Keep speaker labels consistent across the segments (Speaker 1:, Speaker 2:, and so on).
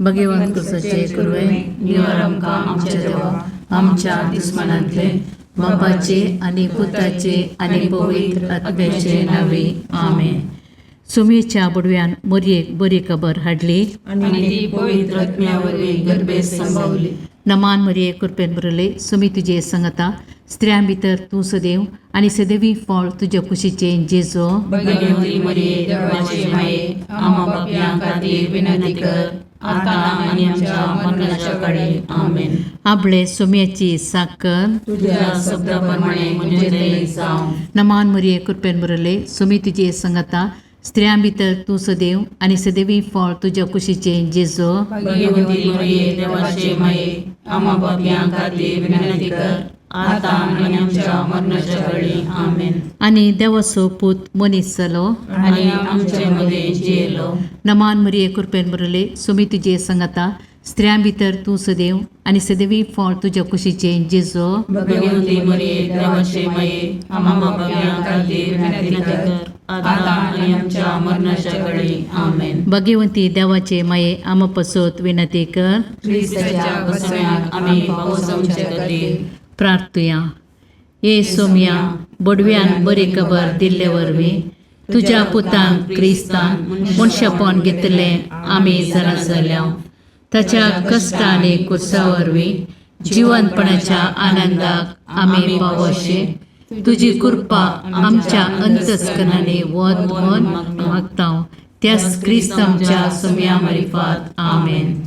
Speaker 1: भगवंत सचे कुर्वे निवर आमकां आमच्या देवा आमच्या दुस्मनांतले बापाचे आनी पुताचे आनी पवित्र आत्म्याचे नावे आमेन. सुमेच्या बुडव्यान मोरयेक बरी खबर हाडली
Speaker 2: आनी ती पवित्र आत्म्यावरवीं गर्भे संभवली.
Speaker 1: नमान मरिये कृपेन बरले सुमी तुजे संगता स्त्रियां भितर तूं सदैव आनी सदैवी फळ तुज्या कुशीचे जेजो.
Speaker 2: भगवंती मरिये देवाचे माये आम्हा पापयां खातीर विनंती कर आता आनी आमच्या मरणाच्या काळी आमेन.
Speaker 1: आपले सुम्याची साकर
Speaker 2: तुझ्या शब्दाप्रमाणे म्हणजे दये जावं.
Speaker 1: नमान मरिये कृपेन बरले सुमी तुजे संगता स्त्रियां भितर तूं सदैव आनी सदैवी फळ तुज्या कुशीचे जेजो.
Speaker 2: भगवंती मरिये देवाचे माये आम्हा पापयां खातीर विनंती कर आता आनी आमच्या मरणाच्या काळी आमेन.
Speaker 1: आनी देवाचो पूत मनीस जालो
Speaker 2: आनी आमचे मध्ये जियेलो.
Speaker 1: नमान मरिये कृपेन बरले सुमी तुजे संगता स्त्रियां भितर तूं सदैव आनी सदैवी फळ तुज्या कुशीचे जेजो.
Speaker 2: भगवंती मरिये देवाचे माये आम्हा पापयां खातीर विनंती कर आता आनी आमच्या मरणाच्या काळी आमेन.
Speaker 1: भगवंती देवाचे माये आम पसोत विनंती कर.
Speaker 2: ख्रिस्ताच्या बसण्याक आमी पावसावचे खातीर
Speaker 1: प्रार्थुया. ये सोम्या बडव्यान बरी खबर दिल्ले वरवीं तुज्या पुतान क्रिस्तान मनशापण घेतलें आमी जाणा जाल्या. ताच्या कश्ट आनी कुर्सा वरवीं जिवंतपणाच्या आनंदाक आमी पावोशे तुजी कृपा आमच्या अंतस्करणाने वत म्हूण मागता. त्याच क्रिस्त आमच्या सोम्या मार्फत आमेन.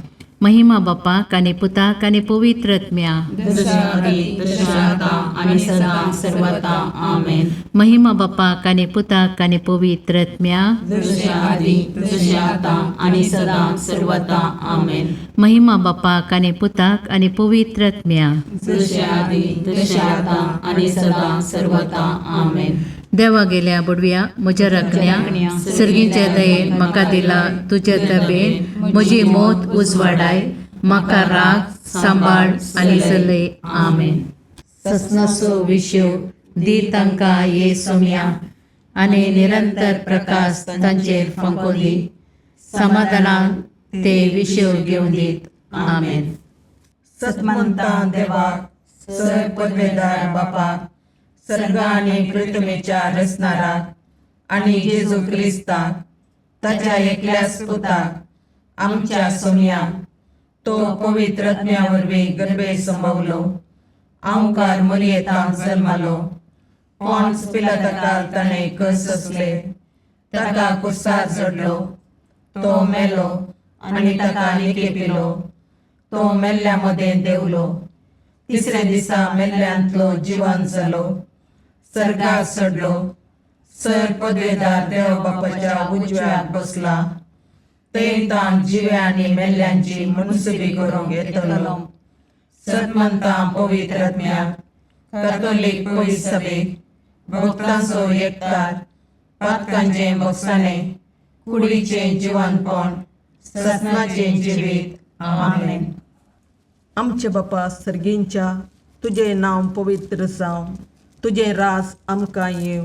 Speaker 1: महिमा बापाक आनी पुताक आनी पवित्र आत्म्या
Speaker 2: जशा आदी तशा आता आनी सदां सर्वदा आमेन.
Speaker 1: महिमा बापाक आनी पुताक आनी पवित्र आत्म्या
Speaker 2: जशा आदी तशा आता आनी सदां सर्वदा आमेन.
Speaker 1: महिमा बापाक आनी पुताक आनी पवित्र आत्म्या
Speaker 2: जशा आदी तशा आता आनी सदां सर्वदा आमेन.
Speaker 1: देवा गेल्या बुडव्या म्हज्या राखण्या सर्गीच्या दयेन म्हाका दिला तुज्या तबेन म्हजी मोत उजवाडाय म्हाका राख सांबाळ आनी चलय आमेन. ससनाचो विशो दी तांकां ये सोम्या आनी निरंतर प्रकाश तांचेर फंकोन दी. समाधानान ते विशो घेवन दीत आमेन.
Speaker 3: सतमंता देवाक सर पदवेदार बापाक सर्ग आनी पृथ्वीच्या रचणाराक आनी जेजू क्रिस्ताक ताच्या एकल्याच पुताक आमच्या सोम्याक तो पवित्र आत्म्या वरवीं गर्भे संभवलो. आमकार मरियेंत जल्मालो. पोंच पिलाताका ताणें कस असले. ताका कुर्सार चडलो. तो मेलो आनी ताका निके पिलो. तो मेल्ल्या मदें देवलो. तिसरे दिसा मेल्ल्यांतलो जिवंत जालो. सर्गाक चडलो. सर पदवेदार देव बापाच्या उजव्याक बसला. थंय ताण जिव्या आनी मेल्ल्यांची मनसुबी करूंक येतलो. सतमंतां पवित्र आत्म्याक कातोलीक पयस सभेक भक्तांचो एकठार पातकांचें बगसाणें कुडीचें जिवंतपण सतनाचें जिवीत आमेन.
Speaker 4: आमचे बापा सर्गींच्या तुझे नांव पवित्र जावं. तुझे रास आमकां येव.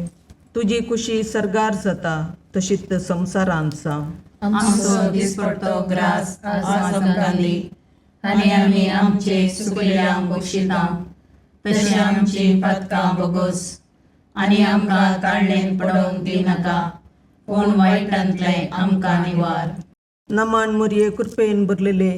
Speaker 4: तुजी कुशी सर्गार जाता तशीच संवसारांत जावं.
Speaker 2: आमचो दिसपडटो ग्रास आज आमकां दी आनी आमी आमचे सुकल्यांक बक्षिता तशें आमची पातकां बोगोस आनी आमकां काळणेन पडोवंक दिनाका पूण वायटांतलें आमकां निवार.
Speaker 4: नमान मरिये कृपेन भरलेले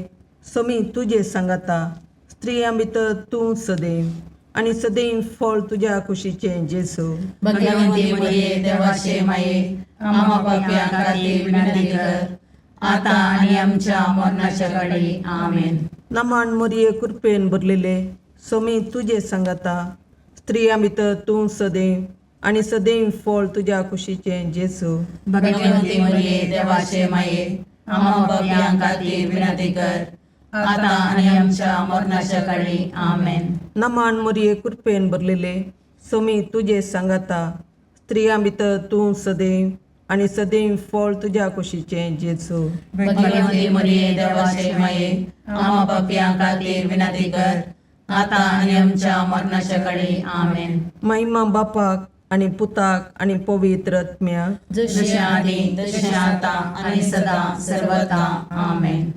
Speaker 4: समी तुजे सांगाता स्त्रियां भितर तूं सदैव आनी सदैव फळ तुज्या कुशीचें जेजू.
Speaker 2: भगवंती मरिये देवाचे माये आम्हा पापयां खातीर विनंती कर आता आनी आमच्या मरणाच्या काळी आमेन.
Speaker 4: नमान मरिये कृपेन भरलेले समी तुजे सांगाता स्त्रियां भितर तूं सदैव आनी सदैव फळ तुज्या कुशीचें जेजू.
Speaker 2: भगवंती मरिये देवाचे माये आम्हा पापयां खातीर विनंती कर आता आनी आमच्या मरणाच्या काळी आमेन.
Speaker 4: नमान मरिये कृपेन भरलेले समी तुजे सांगाता स्त्रियां भितर तूं सदैव आनी सदैव फळ तुज्या कुशीचें जेजू.
Speaker 2: भगवंती मरिये देवाचे माये आम्हा पापयां खातीर विनंती कर आता आनी आमच्या मरणाच्या काळी आमेन.
Speaker 4: महिमा बापाक आनी पुताक आनी पवित्र आत्म्याक
Speaker 2: जशें आदी तशें आता आनी सदां सर्वदा आमेन.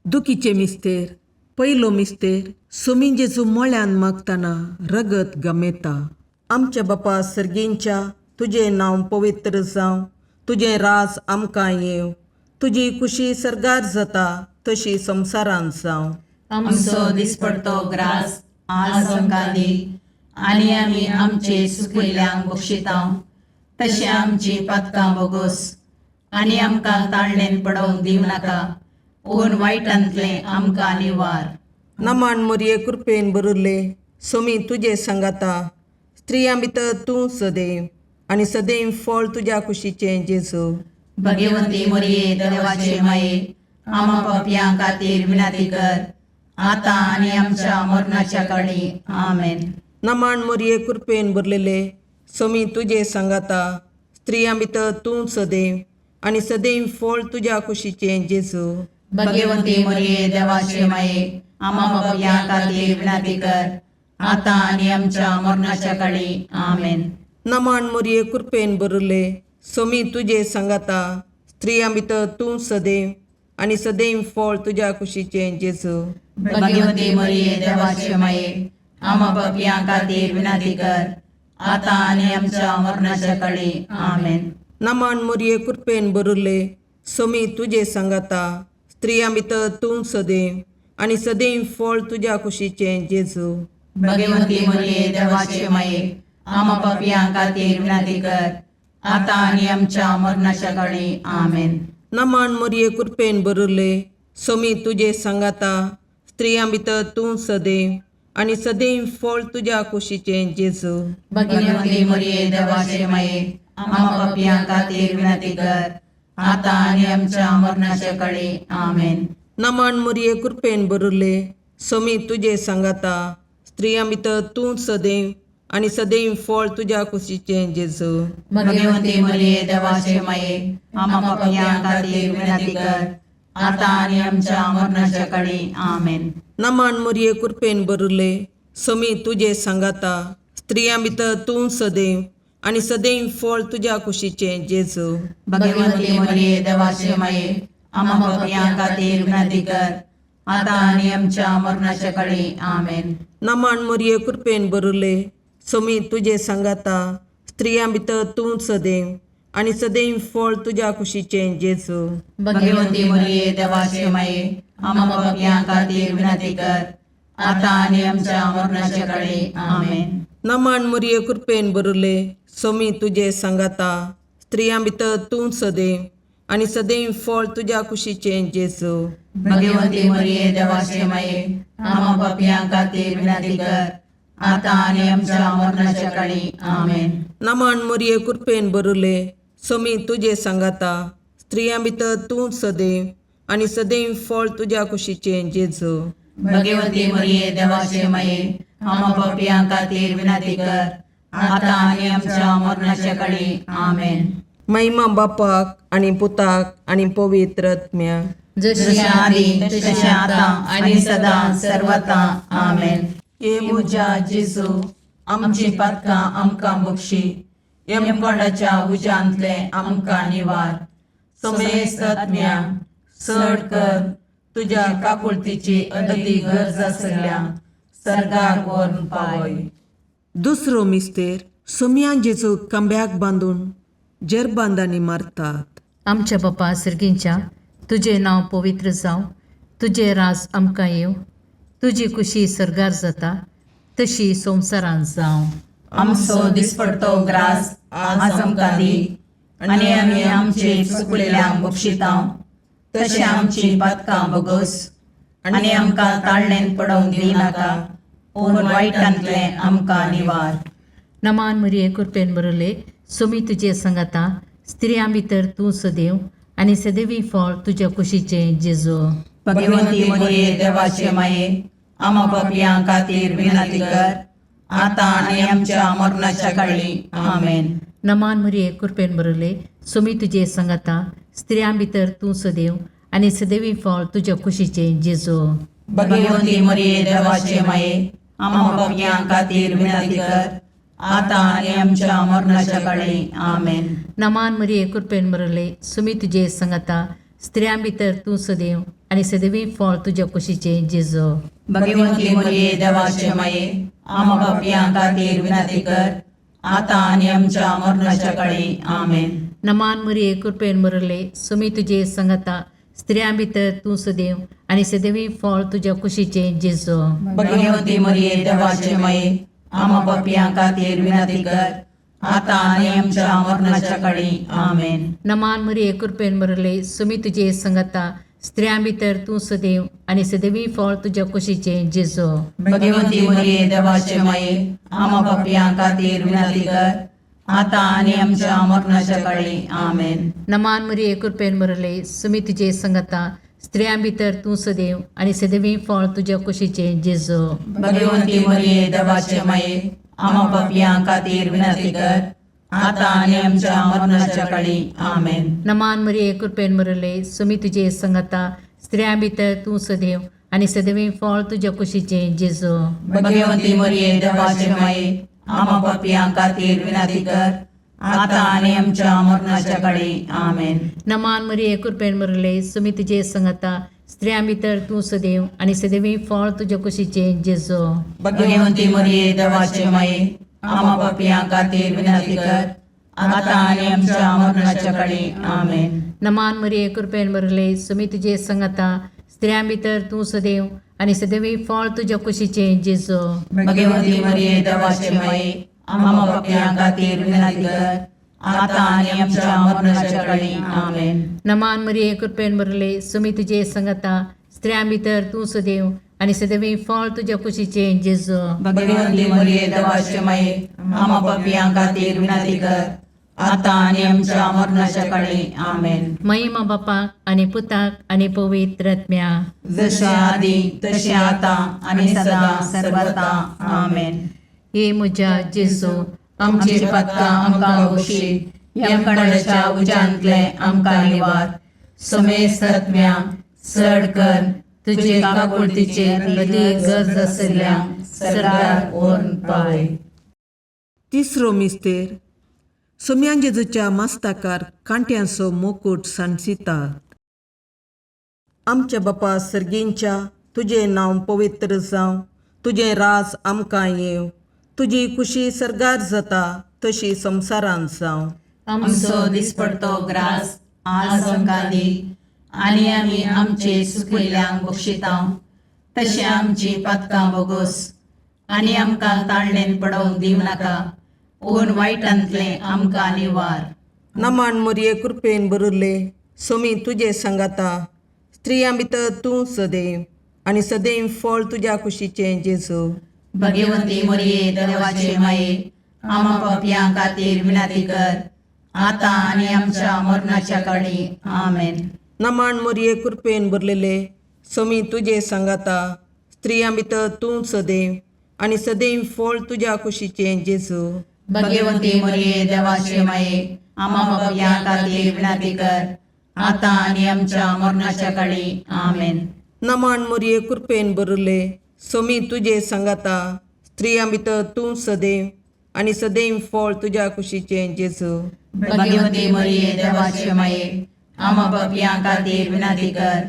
Speaker 4: दुखीचे मिस्तेर पयलो मिस्तेर सोमी जेजू मोळ्यान मागतना रगत गमेता. आमच्या बापा सर्गेंच्या तुझे नांव पवित्र जावं, तुझे राज आमकां येव, तुजी कुशी सरगार जाता तशी संवसारांत जावं.
Speaker 2: आमचो दिसपडतो ग्रास आज आमकां दी, आनी आमी आमचे सुकयल्यांक बक्षितांव, तशें आमची पातकां बोगोस, आनी आमकां ताळणेन पडोवंक दिव नाका, पूण वायटांतलें आमकां निवार.
Speaker 4: नमान मोरये कृपेन बरुल्ले सोमी तुजे सांगाता, स्त्रियां भितर तूं सदैव आनी सदैव फळ तुज्या कुशीचें जेजू.
Speaker 2: भगवंती मोरये देवाचे माये, आमा पापयां खातीर विनाती कर, आतां आनी आमच्या मरणाच्या काळी. आमेन.
Speaker 4: नमान मोरये कृपेन भरलेले सोमी तुजे सांगाता, स्त्रियां भितर तूं सदैव आनी सदैव फळ तुज्या कुशीचें जेजू.
Speaker 2: भगवंती मोरये देवाचे माये, आमा पापयां खातीर विनाती कर, आतां आनी आमच्या मरणाच्या काळी. आमेन.
Speaker 4: नमान मोरये कृपेन भरले सोमी तुजे सांगाता, स्त्रियां भितर तूं सदैव आनी सदैव फळ तुज्या कुशीचें जेजू.
Speaker 2: भगवंती मोरये देवाचे माये, आमा पापयां खातीर विनाती कर, आतां आनी आमच्या मरणाच्या काळी. आमेन.
Speaker 4: नमान मोरये कृपेन भरले सोमी तुजे सांगाता, स्त्रियां भितर तूं सदैव आनी सदैव फळ तुज्या कुशीचें जेजू.
Speaker 2: भगवंती मोरये देवाचे माये, आमा पापयां खातीर विनाती कर, आतां आनी आमच्या मरणाच्या काळी. आमेन.
Speaker 4: नमान मोरये कृपेन भरले सोमी तुजे सांगाता, स्त्रियां भितर तूं सदैव आनी सदैव फळ तुज्या कुशीचें जेजू.
Speaker 2: भगवंती मोरये देवाचे माये, आमा पापयां खातीर विनाती कर, आतां आनी आमच्या मरणाच्या काळी. आमेन.
Speaker 4: नमान मोरये कृपेन भरले सोमी तुजे सांगाता, स्त्रियां भितर तूं सदैव आनी सदैव फळ तुज्या कुशीचें जेजू.
Speaker 2: भगवंती मोरये देवाचे माये, आमा पापयां खातीर विनाती कर, आतां आनी आमच्या मरणाच्या काळी. आमेन.
Speaker 4: नमान मोरये कृपेन भरले सोमी तुजे सांगाता, स्त्रियां भितर तूं सदैव आनी सदैव फळ तुज्या कुशीचें जेजू.
Speaker 2: भगवंती मोरये देवाचे माये, आमा पापयां खातीर विनाती कर, आतां आनी आमच्या मरणाच्या काळी. आमेन.
Speaker 4: नमान मोरये कृपेन भरले सोमी तुजे सांगाता, स्त्रियां भितर तूं सदैव आनी सदैव फळ तुज्या कुशीचें जेजू.
Speaker 2: भगवंती मोरये देवाचे माये, आमा पापयां खातीर विनाती कर, आतां आनी आमच्या मरणाच्या काळी. आमेन.
Speaker 4: नमान मोरये कृपेन भरले सोमी तुजे सांगाता, स्त्रियां भितर तूं सदैव आनी सदैव फळ तुज्या कुशीचें जेजू.
Speaker 2: भगवंती मोरये देवाचे माये, आमा पापयां खातीर विनाती कर, आतां आनी आमच्या मरणाच्या काळी. आमेन.
Speaker 4: नमान मोरये कृपेन भरले सोमी तुजे सांगाता, स्त्रियां भितर तूं सदैव आनी सदैव फळ तुज्या कुशीचें जेजू.
Speaker 2: भगवंती मोरये देवाचे माये, आमा पापयां खातीर विनाती कर, आतां आनी आमच्या मरणाच्या काळी. आमेन.
Speaker 4: महिमा बापाक आनी पुताक आनी पवित्र आत्म्याक,
Speaker 2: जशी आदी तशी आतां आनी सदां सर्वता. आमेन.
Speaker 3: हे म्हज्या जेजू, आमची पातकां आमकां बक्षी, यमकोंडाच्या उज्यांतले आमकां निवार. समेस्त आत्म्याक चड कर, तुज्या काकुळतीची अदी गरज आसल्यान सर्गाक व्हरून पावय.
Speaker 4: दुसरो मिस्तेर सोमयान जेजू कांब्याक बांदून जरबांदांनी मारतात.
Speaker 1: आमच्या बापा सर्गींच्या तुझे नांव पवित्र जावं, तुझे राज आमकां येव, तुजी कुशी सरगार जाता तशी संवसारांत जावं.
Speaker 2: आमचो दिसपडतो ग्रास आज आमकां दी, आनी आमी आमचे चुकलेल्यांक बक्षितांव, तशें आमची पातकां बोगोस, आनी आमकां ताळणेन पडोवंक दी नाका, पूण वायटांतलें आमकां निवार.
Speaker 1: नमान मोरये कृपेन बरले सोमी तुजे सांगाता, स्त्रियां भितर तूं सदैव आनी सदैवी फळ तुज्या कुशीचें जेजू.
Speaker 2: भगवंती मोरये देवाचे माये, आमा पापयां खातीर विनाती कर, आतां आनी आमच्या मरणाच्या काळी. आमेन.
Speaker 1: नमान मोरये कृपेन बरले सोमी तुजे सांगाता, स्त्रियां भितर तूं सदैव आनी सदैवी फळ तुज्या कुशीचें जेजू.
Speaker 2: भगवंती मोरये देवाचे माये, आमा पापयां खातीर विनाती कर, आतां आनी आमच्या मरणाच्या काळी. आमेन.
Speaker 1: नमान मोरये कृपेन बरले सोमी तुजे सांगाता, स्त्रियां भितर तूं सदैव आनी सदैवी फळ तुज्या कुशीचें जेजू.
Speaker 2: भगवंती मरिये देवाचे माये आम पापियां खातीर विनंती कर आता आनी आमच्या मरणाच्या काळी आमेन.
Speaker 1: नमान मरिये कृपेन बरले सुमी तुजे संगता स्त्रियां भितर तूं सदैव आनी सदैवी फळ तुज्या कुशीचें जेजू.
Speaker 2: भगवंती मरिये देवाचे माये आम पापियां खातीर विनंती कर आता आनी आमच्या मरणाच्या काळी आमेन.
Speaker 1: नमान मरिये कृपेन बरले सुमी तुजे संगता स्त्रियां भितर तूं सदैव आनी सदैवी फळ तुज्या कुशीचें जेजू.
Speaker 2: भगवंती मरिये देवाचे माये आम पापियां खातीर विनंती कर आता आनी आमच्या मरणाच्या काळी आमेन.
Speaker 1: नमान मरिये कृपेन बरले सुमी तुजे संगता स्त्रियां भितर तूं सदैव आनी सदैवी फळ तुज्या कुशीचें जेजू.
Speaker 2: भगवंती मरिये देवाचे माये आम पापियां खातीर विनंती कर आता आनी आमच्या मरणाच्या काळी आमेन.
Speaker 1: नमान मरिये कृपेन बरले सुमी तुजे संगता स्त्रियां भितर तूं सदैव आनी सदैवी फळ तुज्या कुशीचें जेजू.
Speaker 2: भगवंती मरिये देवाचे माये आम पापियां खातीर विनंती कर आता आनी आमच्या मरणाच्या काळी आमेन.
Speaker 1: नमान मरिये कृपेन बरले सुमी तुजे संगता स्त्रियां भितर तूं सदैव आनी सदैवी फळ तुज्या कुशीचें जेजू.
Speaker 2: भगवंती मरिये देवाचे माये आम पापियां खातीर विनंती कर आता आनी आमच्या मरणाच्या काळी आमेन.
Speaker 1: नमान मरिये कृपेन बरले सुमी तुजे संगता स्त्रियां भितर तूं सदैव आनी सदैवी फळ तुज्या कुशीचें जेजू.
Speaker 2: भगवंती मरिये देवाचे माये आम पापियां खातीर विनंती कर आता आनी आमच्या मरणाच्या काळी आमेन.
Speaker 1: नमान मरिये कृपेन बरले सुमी तुजे संगता स्त्रियां भितर तूं सदैव आनी सदैवी फळ तुज्या कुशीचें जेजू.
Speaker 2: भगवंती मरिये देवाचे माये आम पापियां खातीर विनंती कर आता आनी आमच्या मरणाच्या काळी आमेन.
Speaker 1: महिमा बापाक आनी पुताक आनी पवित्र आत्म्या
Speaker 2: जशे आदी तशे आता आनी सदा सर्वदा आमेन.
Speaker 1: हे म्हज्या जेजू
Speaker 2: आमची पदकां आमकां बक्षी यमकणाच्या उज्यांतले आमकां निवार. समेस्त आत्म्या चड कर तुजे काकुळतीचेर कधी गरज आशिल्ल्यांक सरकार व्हरून पावय.
Speaker 4: तिसरो मिस्तेर सोम्यां जेजूच्या मस्तकार कांट्यांचो मुकुट सांसितात. आमच्या बापा सर्गींच्या तुजें नांव पवित्र जावं, तुजें राज आमकां येव, तुजी कुशी सरगार जाता तशी संवसारांत जावं.
Speaker 2: आमचो दिसपडतो ग्रास आज आमकां दी आनी आमी आमचे सुकयल्यांक बक्षितांव. तशें आमची पदकां बोगोस आनी आमकां ताळणेन पडोवंक दिवं नाका पूण वायटांतले आमकां निवार.
Speaker 4: नमान मरिये कृपेन बरले सोमी तुजे सांगाता स्त्रियां भितर तूं सदैव आनी सदैव फळ तुज्या कुशीचें जेजू.
Speaker 2: भगवंती मरिये देवाचे माये आम पापियां खातीर विनंती कर आता आनी आमच्या मरणाच्या काळी आमेन.
Speaker 4: नमान मरिये कृपेन बरलेले सोमी तुजे सांगाता स्त्रियां भितर तूं सदैव आनी सदैव फळ तुज्या कुशीचें जेजू.
Speaker 2: भगवंती मरिये देवाचे माये आम पापियां खातीर विनंती कर आता आनी आमच्या मरणाच्या काळी आमेन.
Speaker 4: नमान मरिये कृपेन बरले सोमी तुजे सांगाता स्त्रियां भितर तूं सदैव आनी सदैव फळ तुज्या कुशीचें जेजू.
Speaker 2: भगवंती मरिये देवाचे माये आम पापियां खातीर विनंती कर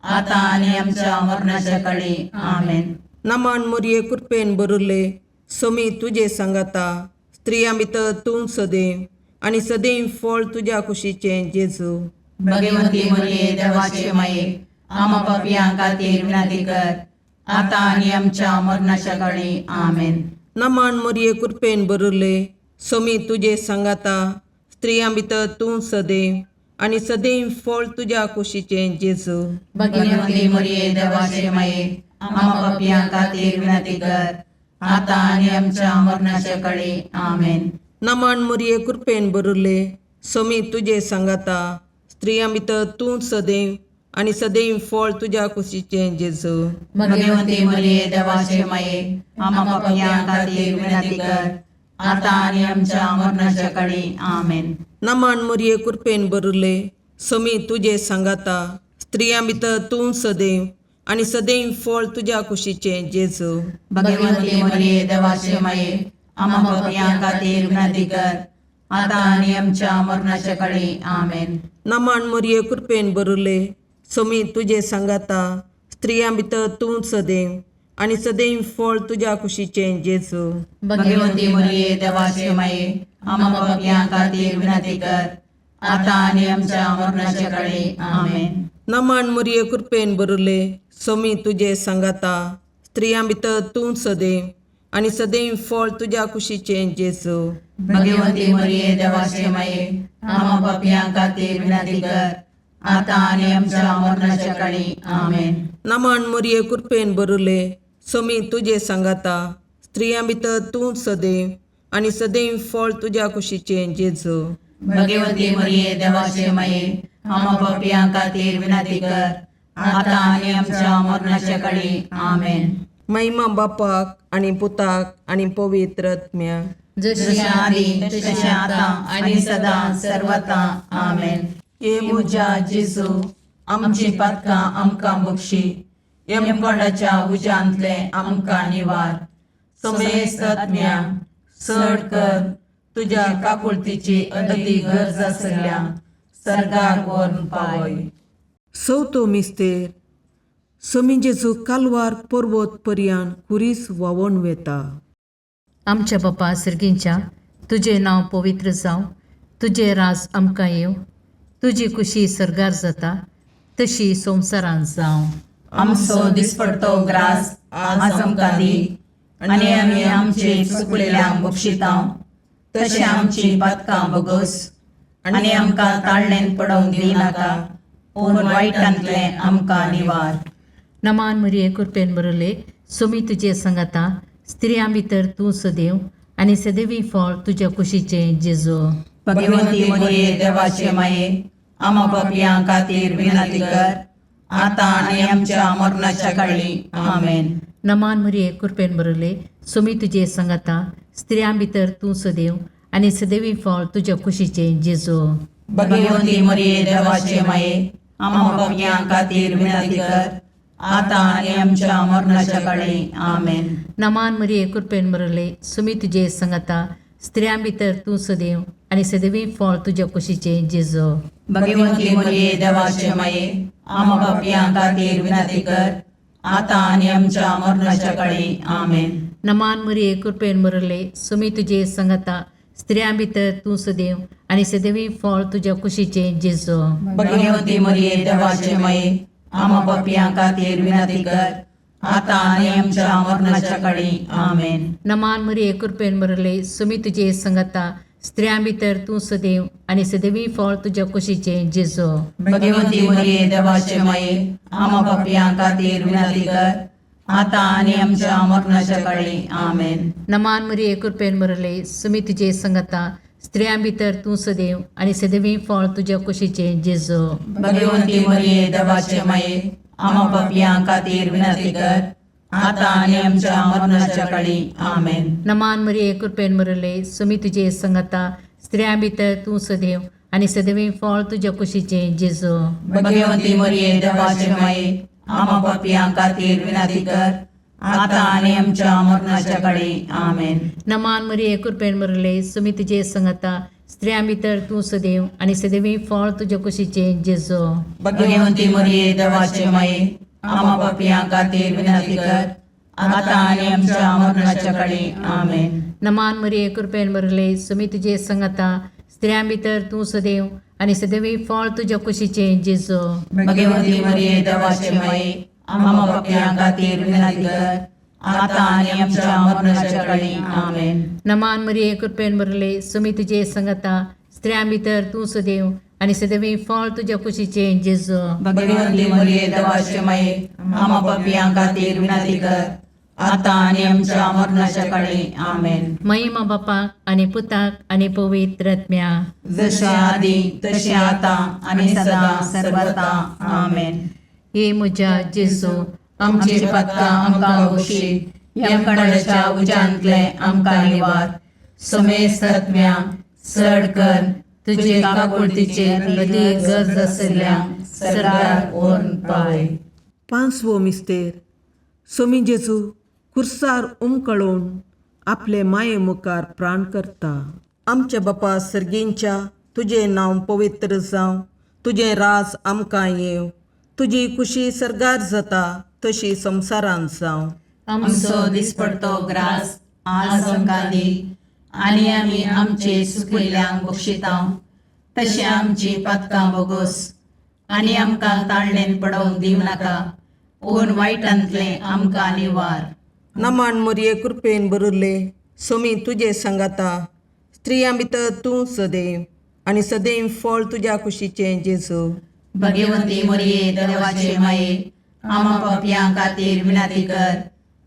Speaker 2: आता आनी आमच्या मरणाच्या काळी आमेन.
Speaker 4: नमान मरिये कृपेन बरले सोमी तुजे सांगाता स्त्रियां भितर तूं सदैव आनी सदैव फळ तुज्या कुशीचें जेजू.
Speaker 2: भगवंती मरिये देवाचे माये आम पापियां खातीर विनंती कर आता आनी आमच्या मरणाच्या काळी आमेन.
Speaker 4: नमान मरिये कृपेन बरले सोमी तुजे सांगाता स्त्रियां भितर तूं सदैव आनी सदैव फळ तुज्या कुशीचें जेजू.
Speaker 2: भगवंती मरिये देवाचे माये आम पापियां खातीर विनंती कर आता आनी आमच्या मरणाच्या काळी आमेन.
Speaker 4: नमान मरिये कृपेन बरले सोमी तुजे सांगाता स्त्रियां भितर तूं सदैव आनी सदैव फळ तुज्या कुशीचें जेजू.
Speaker 2: भगवंती मरिये देवाचे माये आम पापियां खातीर विनंती कर आता आनी आमच्या मरणाच्या काळी आमेन.
Speaker 4: नमान मरिये कृपेन बरले सोमी तुजे सांगाता स्त्रियां भितर तूं सदैव आनी सदैव फळ तुज्या कुशीचें जेजू.
Speaker 2: भगवंती मरिये देवाचे माये आम पापियां खातीर विनंती कर आता आणि आमच्या मरणाच्या काळी आमेन.
Speaker 4: नमान मोरये कृपेन बरुले सोमी तुझे सांगाता स्त्रियां भितर तूं सदैव आणि सदैव फळ तुझ्या कुशीचे जेजू.
Speaker 2: भगवंती मरिये देवाचे माये आम्हा पापियां खातीर विनंती कर, आता आणि आमच्या मरणाच्या काळी आमेन.
Speaker 4: नमान मोरये कृपेन बरुले सोमी तुझे सांगाता स्त्रियां भितर तूं सदैव आणि सदैव फळ तुझ्या कुशीचे जेजू.
Speaker 2: भगवंती मरिये देवाचे माये आम्हा पापियां खातीर विनंती कर, आता आणि आमच्या मरणाच्या काळी आमेन.
Speaker 4: नमान मोरये कृपेन बरुले सोमी तुझे सांगाता स्त्रियां भितर तूं सदैव आणि सदैव फळ तुझ्या कुशीचे जेजू.
Speaker 2: भगवंती मरिये देवाचे माये आम्हा पापियां खातीर विनंती कर, आता आणि आमच्या मरणाच्या काळी आमेन.
Speaker 4: महिमा बापाक आणि पुताक आणि पवित्र आत्म्या
Speaker 2: जशी आधी तशी आता आणि सदा सर्वता आमेन.
Speaker 3: ये मुजा जेजू आमची पातकां आमकां बक्षी, यमकोंडाच्या उज्यांतले आमकां निवार. समेस्त आत्म्या चड कर तुझ्या काकुळतीची अदी गरज आसल्या सर्गाक व्हरून पावय.
Speaker 4: सवतो मिस्तेर सोमी जेजू कालवार पर्वत पर्यान कुरीस वावण वेता.
Speaker 1: आमच्या बापा सर्गींच्या तुझे नाव पवित्र जावं, तुझे राज आमकां येव, तुजी कुशी सरगार जाता तशी संवसारांत जावं.
Speaker 2: आमचो दिसपडतो ग्रास आज आमकां दी, आनी आमी आमचे चुकलेल्यांक बक्षितांव, तशें आमची पातकां बोगोस आनी आमकां ताळणेन पडोवंक दिनाका, पूण वायटांतले आमकां निवार.
Speaker 1: नमान मरिये कृपेन बरले सोमी तुजे सांगाता स्त्रियां भितर तूं सदैव आणि सदैवी फळ तुझ्या कुशीचे जेजू.
Speaker 2: भगवंती मरिये देवाचे माये आम्हा पापियां खातीर विनंती कर, आता आनी आमच्या मरणाच्या काळी आमेन.
Speaker 1: नमान मरिये कृपेन बरले सोमी तुजे सांगाता स्त्रियां भितर तूं सदैव आणि सदैवी फळ तुझ्या कुशीचे जेजू.
Speaker 2: भगवंती मरिये देवाचे माये आम्हा पापियां खातीर विनंती कर, आता आनी आमच्या मरणाच्या काळी आमेन.
Speaker 1: नमान मरिये कृपेन बरले सोमी तुजे सांगाता स्त्रियां भितर तूं सदैव आणि सदैवी फळ तुझ्या कुशीचे जेजू.
Speaker 2: भगवंती मरिये देवाचे माये आम्हा पापियां खातीर विनंती कर, आता आनी आमच्या मरणाच्या काळी आमेन.
Speaker 1: नमान मरिये कृपेन बरले सोमी तुजे सांगाता स्त्रियां भितर तूं सदैव आणि सदैवी फळ तुझ्या कुशीचे जेजू.
Speaker 2: भगवंती मरिये देवाचे माये आम्हा पापियां खातीर विनंती कर, आता आनी आमच्या मरणाच्या काळी आमेन.
Speaker 1: नमान मरिये कृपेन बरले सोमी तुजे सांगाता स्त्रियां भितर तूं सदैव आणि सदैवी फळ तुझ्या कुशीचे जेजू.
Speaker 2: भगवंती मरिये देवाचे माये आम्हा पापियां खातीर विनंती कर, आता आनी आमच्या मरणाच्या काळी आमेन.
Speaker 1: नमान मरिये कृपेन बरले सोमी तुजे सांगाता स्त्रियां भितर तूं सदैव आणि सदैवी फळ तुझ्या कुशीचे जेजू.
Speaker 2: भगवंती मरिये देवाचे माये आम्हा पापियां खातीर विनंती कर, आता आनी आमच्या मरणाच्या काळी आमेन.
Speaker 1: नमान मरिये कृपेन बरले सोमी तुजे सांगाता स्त्रियां भितर तूं सदैव आणि सदैवी फळ तुझ्या कुशीचे जेजू.
Speaker 2: भगवंती मरिये देवाचे माये आम्हा पापियां खातीर विनंती कर, आता आनी आमच्या मरणाच्या काळी आमेन.
Speaker 1: नमान मरिये कृपेन बरले सोमी तुजे सांगाता स्त्रियां भितर तूं सदैव आणि सदैवी फळ तुझ्या कुशीचे जेजू.
Speaker 2: भगवंती मरिये देवाचे माये आम्हा पापियां खातीर विनंती कर, आता आनी आमच्या मरणाच्या काळी आमेन.
Speaker 1: नमान मरिये कृपेन बरले सोमी तुजे सांगाता स्त्रियां भितर तूं सदैव आणि सदैवी फळ तुझ्या कुशीचे जेजू.
Speaker 2: भगवंती मरिये देवाचे माये आम्हा पापियां खातीर विनंती कर, आता आनी आमच्या मरणाच्या काळी आमेन.
Speaker 1: नमान मरिये कृपेन बरले सोमी तुजे सांगाता स्त्रियां भितर तूं सदैव आणि सदैवी फळ तुझ्या कुशीचे जेजू.
Speaker 2: भगवंती मरिये देवाचे माये आम्हा पापियां खातीर विनंती कर, आता आनी आमच्या मरणाच्या काळी आमेन.
Speaker 1: महिमा बापाक आणि पुताक आणि पवित्र आत्म्या
Speaker 2: जशे आधी तशे आता आणि सदा सर्वता आमेन.
Speaker 1: हे म्हज्या जेजू
Speaker 2: आमची पातकां आमकां बक्षी, यमकणाच्या उज्यांतले आमकां निवार. समेस्त आत्म्या चड कर तुजे काकुळतीचे अदीक गरज आसल्यांक सरकार व्हरून पावय.
Speaker 4: पांचवो मिस्तेर सोमी जेजू खुर्सार उमकळून आपले माये मुखार प्राण करता. आमच्या बापा सर्गींच्या तुझे नांव पवित्र जावं, तुझे राज आमकां येव, तुजी कुशी सरगार जाता तशी संवसारांत जावं.
Speaker 2: आमचो दिसपडतो ग्रास आज आमकां दी, आनी आमी आमचे सुकिल्ल्यांक बक्षितांव, तशें आमची पातकां बोगोस, आनी आमकां ताळणेन पडोवंक दिव नाका, पूण वायटांतलें आमकां निवार.
Speaker 4: नमान मोरये कृपेन बरुल्ले, सोमी तुजे सांगाता, स्त्रियां भितर तूं सदैव, आनी सदैव फळ तुज्या कुशीचें जेजू.
Speaker 2: भगवंती मोरये देवाचे माये, आमा पापयां खातीर विनंती कर,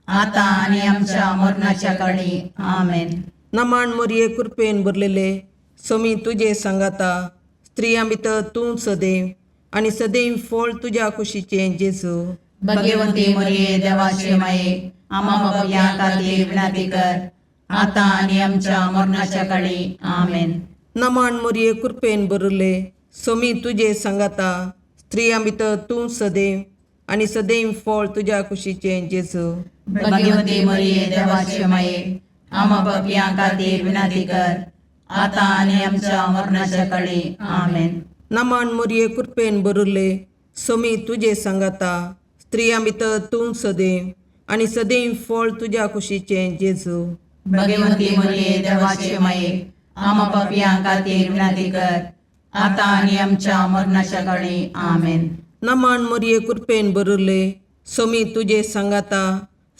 Speaker 2: आतां आनी आमच्या मरणाच्या काळी. आमेन.
Speaker 4: नमान मोरये कृपेन भरलेले, सोमी तुजे सांगाता, स्त्रियां भितर तूं सदैव, आनी सदैव फळ तुज्या कुशीचें जेजू.
Speaker 2: भगवंती मोरये देवाचे माये, आमा पापयां खातीर विनंती कर, आतां आनी आमच्या मरणाच्या काळी. आमेन.
Speaker 4: नमान मोरये कृपेन भरले, सोमी तुजे सांगाता, स्त्रियां भितर तूं सदैव, आनी सदैव फळ तुज्या कुशीचें जेजू.
Speaker 2: भगवंती मोरये देवाचे माये, आमा पापयां खातीर विनंती कर, आतां आनी आमच्या मरणाच्या काळी. आमेन.
Speaker 4: नमान मोरये कृपेन भरले, सोमी तुजे सांगाता, स्त्रियां भितर तूं सदैव, आनी सदैव फळ तुज्या कुशीचें जेजू.
Speaker 2: भगवंती मोरये देवाचे माये, आमा पापयां खातीर विनंती कर, आतां आनी आमच्या मरणाच्या काळी. आमेन.
Speaker 4: नमान मोरये कृपेन भरले, सोमी तुजे सांगाता,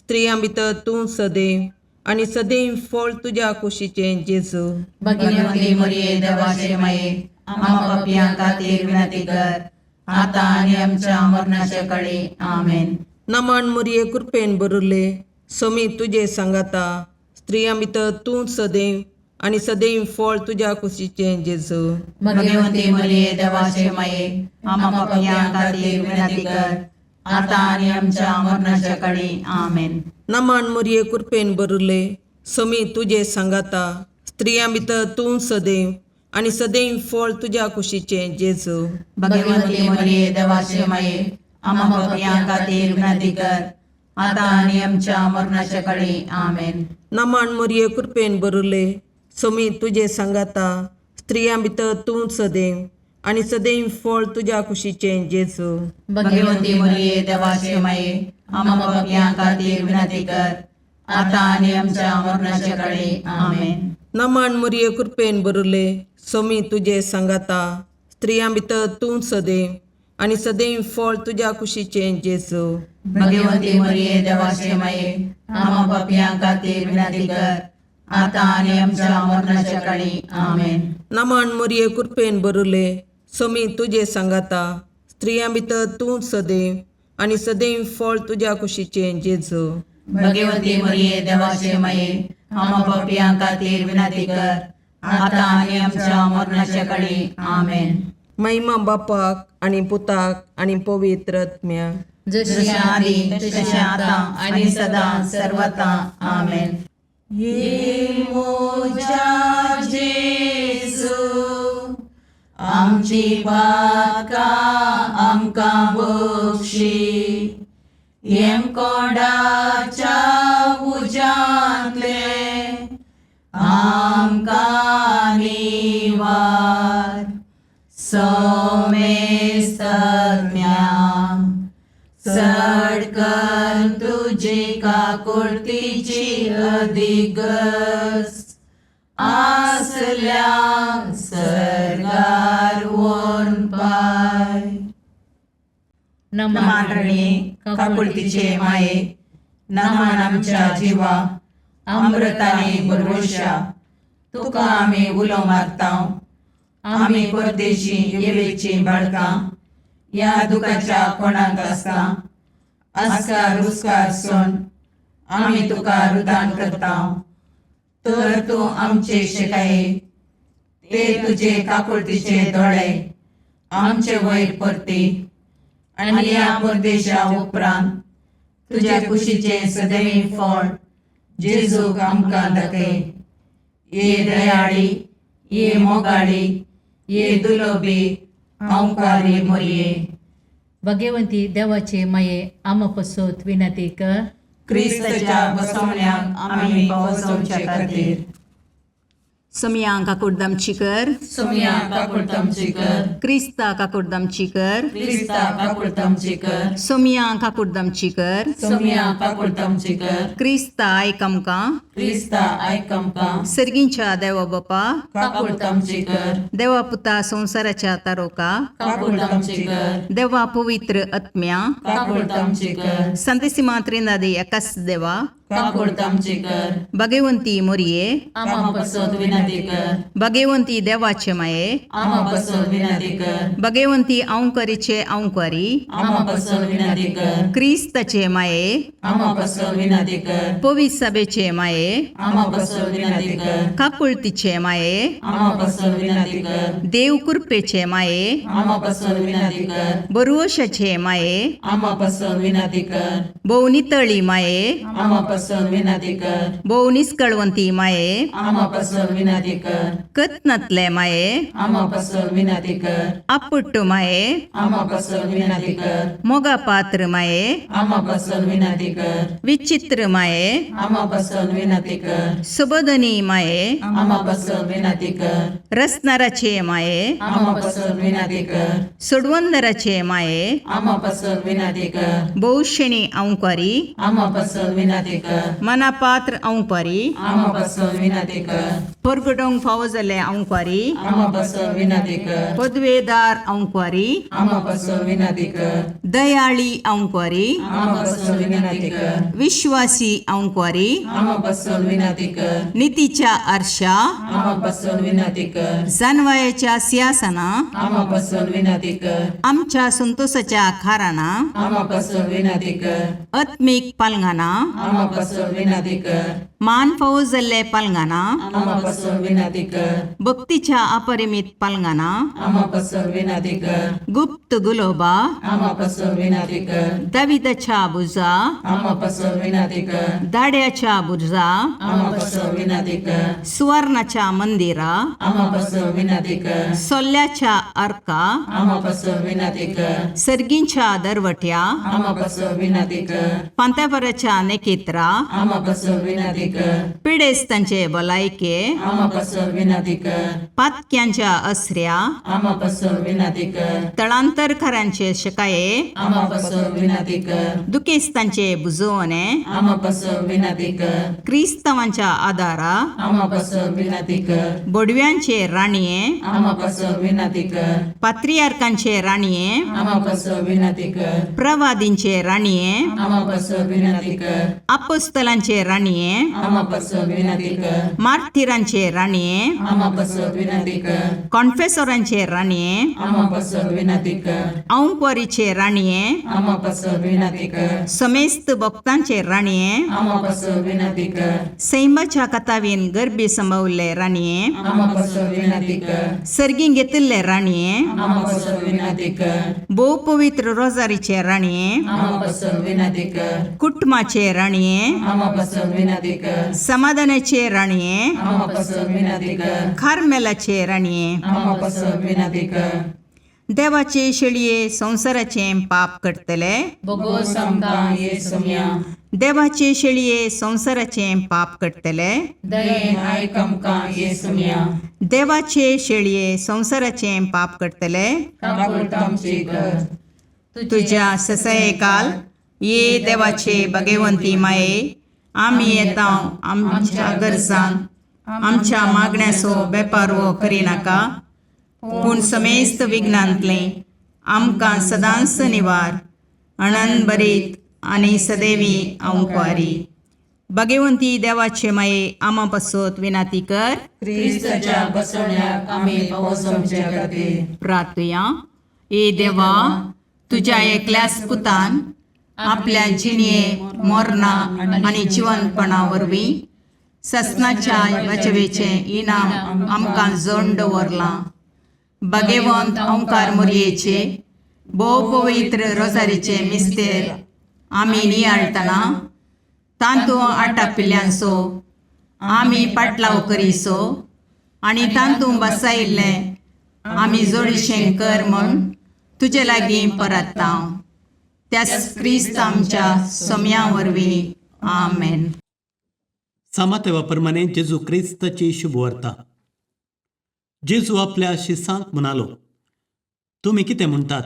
Speaker 4: स्त्रियां भितर तूं सदैव, आनी सदैव फळ तुज्या कुशीचें जेजू.
Speaker 2: भगवंती मोरये देवाचे माये, आमा पापयां खातीर विनंती कर, आतां आनी आमच्या मरणाच्या काळी. आमेन.
Speaker 4: नमान मोरये कृपेन भरले, सोमी तुजे सांगाता, स्त्रियां भितर तूं सदैव, आनी सदैव फळ तुज्या कुशीचें जेजू.
Speaker 2: भगवंती मोरये देवाचे माये, आमा पापयां खातीर विनंती कर, आतां आनी आमच्या मरणाच्या काळी. आमेन.
Speaker 4: नमान मोरये कृपेन भरले, सोमी तुजे सांगाता, स्त्रियां भितर तूं सदैव, आनी सदैव फळ तुज्या कुशीचें जेजू.
Speaker 2: भगवंती मोरये देवाचे माये, आमा पापयां खातीर विनंती कर, आतां आनी आमच्या मरणाच्या काळी. आमेन.
Speaker 4: नमान मोरये कृपेन भरले, सोमी तुजे सांगाता, स्त्रियां भितर तूं सदैव, आनी सदैव फळ तुज्या कुशीचें जेजू.
Speaker 2: भगवंती मोरये देवाचे माये, आमा पापयां खातीर विनंती कर, आतां आनी आमच्या मरणाच्या काळी. आमेन.
Speaker 4: नमान मोरये कृपेन भरले, सोमी तुजे सांगाता, स्त्रियां भितर तूं सदैव, आनी सदैव फळ तुज्या कुशीचें जेजू.
Speaker 2: भगवंती मोरये देवाचे माये, आमा पापयां खातीर विनंती कर, आतां आनी आमच्या मरणाच्या काळी. आमेन.
Speaker 4: नमान मोरये कृपेन भरले, सोमी तुजे सांगाता, स्त्रियां भितर तूं सदैव, आनी सदैव फळ तुज्या कुशीचें जेजू.
Speaker 2: भगवंती मोरये देवाचे माये, आमा पापयां खातीर विनंती कर, आतां आनी आमच्या मरणाच्या काळी. आमेन.
Speaker 4: महिमा बापाक आनी पुताक आनी पवित्र आत्म्याक,
Speaker 2: जशें आदी तशें आतां आनी सदां सर्वता. आमेन. ये मोजा जेजू, आमची पातकां आमकां बक्षी, येम कोडाच्या उजांतले आमकां निवार. सोमेस्त सडकन तुजी काकुळतीची अधिगस, आसल्या सरगार वोन पाय. नमान रणे काकुळतीचे माये, नमान आमच्या जिवा, अमृताने भरवशा, तुका आमी उलो मारतांव. आमी परदेशी येवेची बाळकां, या दुखाच्या कोणाक आसता, आस्कार उस्कार सोन आमी तुका रुदान करतांव. तर तूं आमचे शिकाये, ते तुजे काकुळतीचे दोळे आमचे वयर परती, आनी या परदेशा उपरांत तुज्या कुशीचे सदैव फळ जेजूक आमकां दाखय. ये दयाळी, ये मोगाळी, ये दुलोबी, अवकारी मोरये.
Speaker 1: भगवंती देवाचे माये, आमा पसोत विनंती कर.
Speaker 2: क्रिस्ताच्या बसवण्याक आमी पावसोवचे खातीर सोमिया काकुर्दमचीकर,
Speaker 3: सोमिया काकुर्दमचीकर,
Speaker 2: क्रिस्ता काकुर्दमचीकर,
Speaker 3: क्रिस्ता काकुर्दमचीकर,
Speaker 2: सोमिया काकुर्दमचीकर,
Speaker 3: सोमिया काकुर्दमचीकर,
Speaker 2: क्रिस्ता आयकमका,
Speaker 3: क्रिस्ता आयकमका,
Speaker 2: सर्गींच्या देवा बापा,
Speaker 3: काकुर्दमचीकर,
Speaker 2: देवा पुता संसाराच्या तारोका,
Speaker 3: काकुर्दमचीकर,
Speaker 2: देवा पवित्र आत्म्या,
Speaker 3: काकुर्दमचीकर,
Speaker 2: संतसिमा त्रिनादी एकाच देवा,
Speaker 3: काकुर्दमचीकर,
Speaker 2: भगवंती मोरये,
Speaker 3: आमा पसोद विनंती कर,
Speaker 2: भगवंती देवाचे माये,
Speaker 3: आमा पसोद विनंती कर,
Speaker 2: भगवंती औंकरीचे औंकारी,
Speaker 3: आमा पसोद विनंती कर,
Speaker 2: क्रिस्ताचे माये,
Speaker 3: आमा पसोद विनंती कर,
Speaker 2: पवित्र सभेचे माये,
Speaker 3: आमा पसोद विनंती कर,
Speaker 2: काकुळतीचे माये,
Speaker 3: आमा पसोद विनंती कर,
Speaker 2: देव कृपेचे माये,
Speaker 3: आमा पसोद विनंती कर,
Speaker 2: बरुवशाचे माये,
Speaker 3: आमा पसोद विनंती कर,
Speaker 2: भोवनितळी माये,
Speaker 3: आमा पसोद विनंती कर,
Speaker 2: भोवनिस्कळवंती माये,
Speaker 3: आमा पसोद विनंती कर,
Speaker 2: कतनातले माये,
Speaker 3: आमा पसोद विनंती कर,
Speaker 2: अपुट्टू माये,
Speaker 3: आमा पसोद विनंती कर,
Speaker 2: मोगा पात्र माये,
Speaker 3: आमा पसोद विनंती कर,
Speaker 2: विचित्र माये,
Speaker 3: आमा पसोद विनंती कर,
Speaker 2: सुबोधनी माये,
Speaker 3: आमा पसोद विनंती कर,
Speaker 2: रसनाराचे माये,
Speaker 3: आमा पसोद विनंती कर,
Speaker 2: सुडवंदराचे माये,
Speaker 3: आमा पसोद विनंती कर,
Speaker 2: बहुशणी औंकारी,
Speaker 3: आमा पसोद विनंती कर,
Speaker 2: मनापात्र औंकारी,
Speaker 3: आमा पसोद विनंती कर,
Speaker 2: परगडोंग फावो जाल्ले औंकारी,
Speaker 3: आमा पसोद विनंती कर,
Speaker 2: पदवेदार औंकारी,
Speaker 3: आमा पसोद विनंती कर,
Speaker 2: दयाळी औंकारी,
Speaker 3: आमा पसोद विनंती कर,
Speaker 2: विश्वासी औंकारी,
Speaker 3: आमा पसोद विनंती कर,
Speaker 2: नीतीच्या आरशा,
Speaker 3: आमा पसोद विनंती कर,
Speaker 2: जानवायाच्या सिंहासना,
Speaker 3: आमा पसोद विनंती कर,
Speaker 2: आमच्या संतोषाच्या खाराना,
Speaker 3: आमा पसोद विनंती कर,
Speaker 2: आत्मिक पालंगाना,
Speaker 3: आमा पसोद विनंती कर,
Speaker 2: मान फावो जाल्ले पालंगाना,
Speaker 3: आमा पसोद विनंती कर,
Speaker 2: भक्तीच्या अपरिमित पालंगाना,
Speaker 3: आमा पसोद विनंती कर,
Speaker 2: गुप्त गुलोबा,
Speaker 3: आमा पसोद विनंती कर,
Speaker 2: दाविदाच्या बुजा,
Speaker 3: आमा पसोद विनंती कर,
Speaker 2: दाड्याच्या बुजा,
Speaker 3: आमा पसोद विनंती कर,
Speaker 2: सुवर्णाच्या मंदिरा,
Speaker 3: आमा पसोद विनंती कर,
Speaker 2: सोल्ल्याच्या अर्का,
Speaker 3: आमा पसोद विनंती कर,
Speaker 2: सर्गींच्या दरवट्या,
Speaker 3: आमा पसोद विनंती कर,
Speaker 2: पांत्यापराच्या नेकेत्रा,
Speaker 3: आमा पसोद विनंती कर,
Speaker 2: पिडेस्तांचे भलायके,
Speaker 3: आमा पसोद विनंती कर,
Speaker 2: पातक्यांच्या अस्र्या,
Speaker 3: आमा पसोद विनंती कर,
Speaker 2: तळांतरकारांचे शकाये,
Speaker 3: आमा पसोद विनंती कर,
Speaker 2: दुखेस्तांचे बुजवणे,
Speaker 3: आमा पसोद विनंती कर,
Speaker 2: क्रिस्तवांच्या आदारा,
Speaker 3: आमा पसोद विनंती कर,
Speaker 2: बोडव्यांचे राणीये,
Speaker 3: आमा पसोद विनंती कर,
Speaker 2: पात्रियार्कांचे राणीये,
Speaker 3: आमा पसोद विनंती कर,
Speaker 2: प्रवादींचे राणीये,
Speaker 3: आमा पसोद विनंती कर,
Speaker 2: अपोस्तलांचे राणीये,
Speaker 3: आमा पसोद विनंती कर,
Speaker 2: मार्थिरांचे राणीये,
Speaker 3: आमा पसोद विनंती कर,
Speaker 2: कॉन्फेसोरांचे राणीये,
Speaker 3: आमा पसोद विनंती कर,
Speaker 2: औंकवारीचे राणीये,
Speaker 3: आमा पसोद विनंती कर,
Speaker 2: समेस्त भक्तांचे राणीये,
Speaker 3: आमा पसोद विनंती कर,
Speaker 2: सैमाच्या कथावीन गर्भी संभवले राणीये,
Speaker 3: आमा पसोद विनंती कर,
Speaker 2: सर्गीं घेतिल्ले राणीये,
Speaker 3: आमा पसोद विनंती कर,
Speaker 2: भोव पवित्र रोजारीचे राणीये,
Speaker 3: आमा पसोद विनंती कर,
Speaker 2: कुटुंबाचे राणीये,
Speaker 3: आमा पसोद विनंती कर,
Speaker 2: समाधानाचे राणीये,
Speaker 3: आमा पसोद विनंती कर,
Speaker 2: खारमेलाचे राणीये,
Speaker 3: आमा पसोद विनंती कर,
Speaker 2: देवाचे शेळये संसाराचे पाप करतले,
Speaker 3: बोगोस आमकां येसुमिया,
Speaker 2: देवाचे शेळये संसाराचे पाप करतले,
Speaker 3: दयेन आयक आमकां येसुमिया,
Speaker 2: देवाचे शेळये संसाराचे पाप करतले,
Speaker 3: काकुळतामची कर,
Speaker 2: तुझ्या ससये काल ये देवाचे भगवंती माये, आम्ही येता आमच्या गरजांक आमच्या मागण्याचो बेपारवो करिनाका, पूण समेस्त विघ्नांतले आमकां सदांच निवार, आनंद बरीत आनी सदैवी औंकवारी. भगवंती देवाचे माये आमा पासत विनाती कर.
Speaker 3: क्रिस्ताच्या बसवण्याक आमी पावसोमचे खातीर
Speaker 2: प्रार्थया. ए देवा, तुझ्या एकल्याच पुतान आपल्या जिणये मोरणा आनी जिवंतपणा वरवीं ससनाच्या वाचवेचे इनाम आमकां जोडून दवरलां. भगवंत ओंकार मोरयेचे भोव पवित्र रोजारीचे मिस्तेर आमी नियाळतना तांतूं आटापिल्ल्यांचो आमी पाटलाव करिसो आनी तांतूं बसायिल्लें आमी जोडीशें कर म्हूण तुजे लागीं परतता. त्याच क्रिस्त आमच्या सोम्या वरवीं. आमेन.
Speaker 5: Sama te va permanente Jesus Cristo ci शुभवार्ता. जेजू आपल्या शिसांक म्हणालो, तुमी कितें म्हणटात?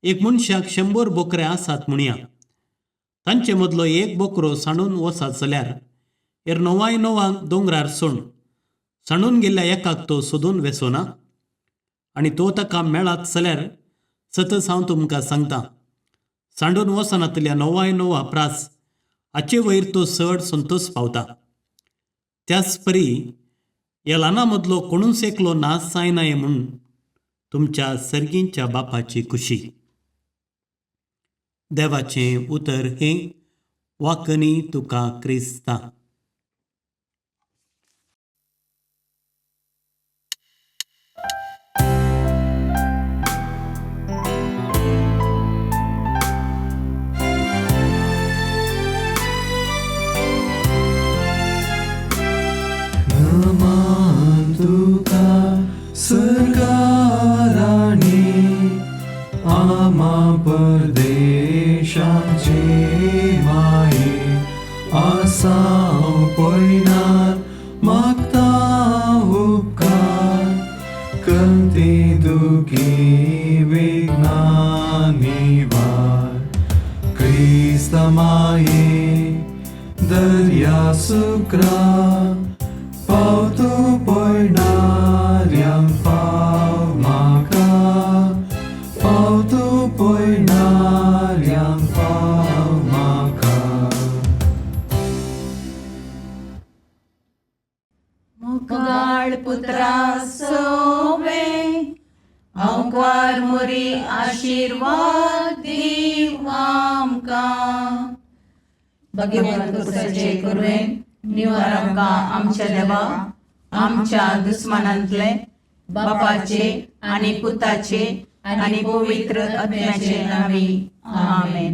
Speaker 5: एक मनशाक 100 बोकऱ्या आसात म्हणया. तांचे मदलो एक बोकरो सांडून वचत जाल्यार 99 दोंगरार सोड. सांडून गेल्ल्या एकाक तो सोदून वेसोना? आनी तो ताका मेळत जाल्यार सतत हांव तुमकां सांगता, सांडून वचनातल्या 99 प्रास हाचे वयर तो चड संतोश पावता. त्याच परी ह्या ल्हाना मदलो कोणूच एकलो नाश जायनाये म्हूण तुमच्या सर्गींच्या बापाची खुशी. देवाचें उतर हें, वाकनी तुका क्रिस्ता.
Speaker 6: तुका सर्गाराणी आमा परदेशांचे माये आसां पयनात मागता उपकार कंती दुखी वेगनानी वार क्रिस्त माये दर्या सुक्रा पावतो पयणाऱ्यांक पाव म्हाका पावतो पयणाऱ्यांक पाव म्हाका.
Speaker 2: मुगाळ पुत्रा सोवे अवकार मोरी आशीर्वाद दीव आमकां. भगवंत तुझे करुवेन निवार आमकां आमच्या देवा आमच्या दुस्मनांतले बापाचे आनी पुताचे आनी पवित्र आत्म्याचे नांवी. आमेन.